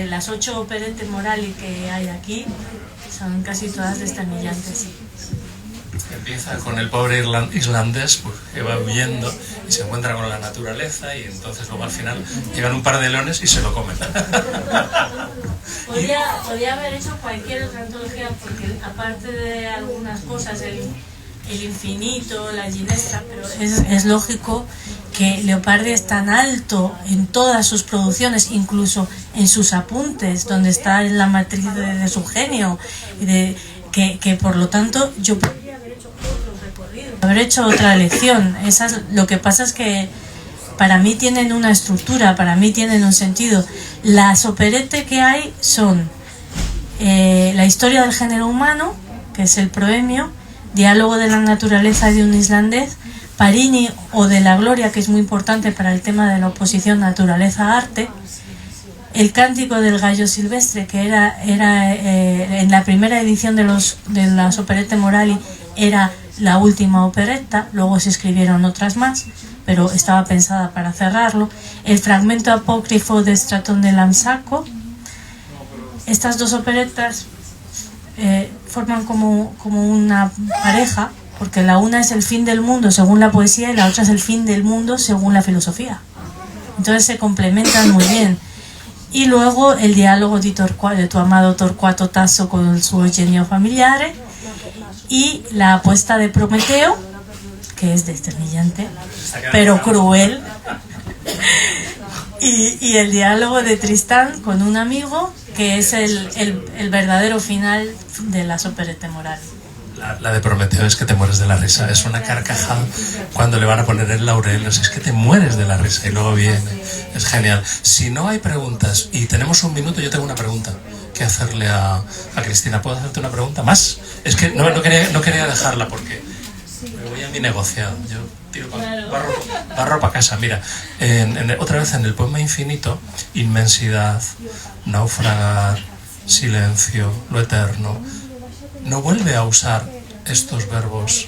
las 8 operette morali que hay aquí son casi todas desternillantes. Empieza con el pobre islandés, pues, que va huyendo y se encuentra con la naturaleza, y entonces luego al final llegan un par de leones y se lo comen. Podría haber hecho cualquier otra antología, porque aparte de algunas cosas, el infinito, la ginestra, pero es lógico que Leopardi es tan alto en todas sus producciones, incluso en sus apuntes, donde está en la matriz de su genio, que por lo tanto yo podría haber hecho otra lección. Lo que pasa es que para mí tienen una estructura, para mí tienen un sentido. Las operette que hay son la historia del género humano, que es el proemio, Diálogo de la naturaleza de un islandés, Parini o de la gloria, que es muy importante para el tema de la oposición naturaleza-arte, el cántico del gallo silvestre, que era en la primera edición de las operette morali era la última operetta, luego se escribieron otras más, pero estaba pensada para cerrarlo, el fragmento apócrifo de Stratón de Lamsaco. Estas dos operetas forman como una pareja, porque la una es el fin del mundo según la poesía y la otra es el fin del mundo según la filosofía. Entonces se complementan muy bien. Y luego el diálogo de tu amado Torquato Tasso con su Eugenio familiare, y la apuesta de Prometeo, que es desternillante, pero cruel, y el diálogo de Tristán con un amigo, que es el verdadero final de las operette morali. La de Prometeo es que te mueres de la risa. Es una carcajada cuando le van a poner el laurel. Es que te mueres de la risa y luego viene. Es genial. Si no hay preguntas y tenemos un minuto, yo tengo una pregunta que hacerle a Cristina. ¿Puedo hacerte una pregunta más? Es que no quería dejarla porque me voy a mi negociado. Yo tiro barro para casa. Mira, otra vez en el poema infinito, inmensidad, naufragar, silencio, lo eterno, no vuelve a usar estos verbos,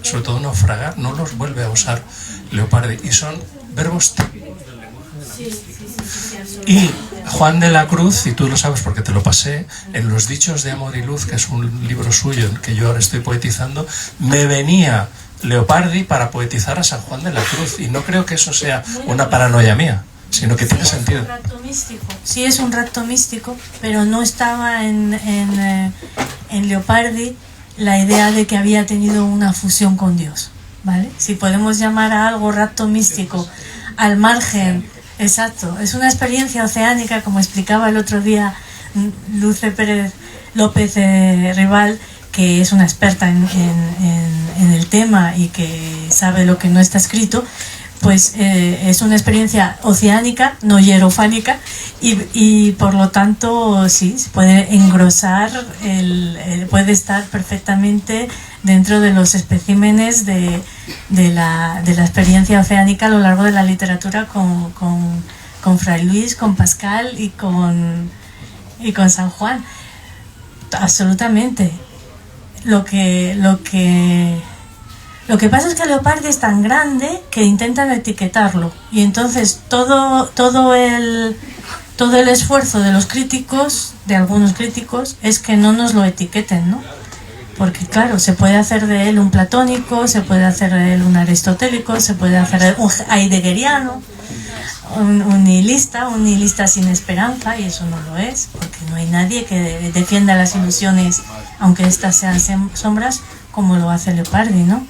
sobre todo naufragar, no los vuelve a usar Leopardi, y son verbos típicos del lenguaje de la mística. Y Juan de la Cruz, y tú lo sabes porque te lo pasé, en Los Dichos de Amor y Luz, que es un libro suyo que yo ahora estoy poetizando, me venía Leopardi para poetizar a San Juan de la Cruz, y no creo que eso sea una paranoia mía, sino que tiene sentido. Sí, es un rapto místico, pero no estaba en Leopardi la idea de que había tenido una fusión con Dios, ¿vale? Si podemos llamar a algo rapto místico al margen, exacto, es una experiencia oceánica, como explicaba el otro día Luce Pérez López Rival, que es una experta en el tema y que sabe lo que no está escrito. Pues es una experiencia oceánica, no hierofánica, y por lo tanto sí, se puede engrosar, puede estar perfectamente dentro de los especímenes de la experiencia oceánica a lo largo de la literatura con Fray Luis, con Pascal y con San Juan. Absolutamente. Lo que pasa es que Leopardi es tan grande que intentan etiquetarlo, y entonces todo el esfuerzo de los críticos, de algunos críticos, es que no nos lo etiqueten, ¿no? Porque claro, se puede hacer de él un platónico, se puede hacer de él un aristotélico, se puede hacer de él un heideggeriano, un nihilista sin esperanza, y eso no lo es, porque no hay nadie que defienda las ilusiones, aunque éstas sean sombras, como lo hace Leopardi, ¿no?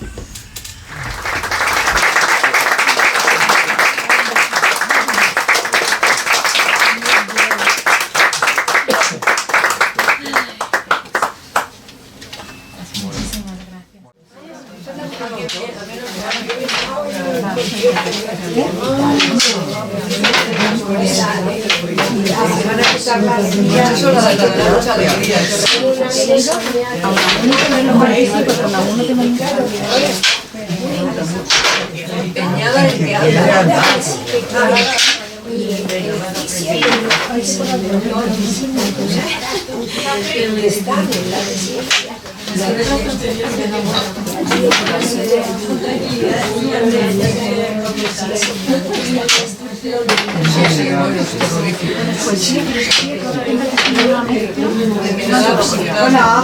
Hola.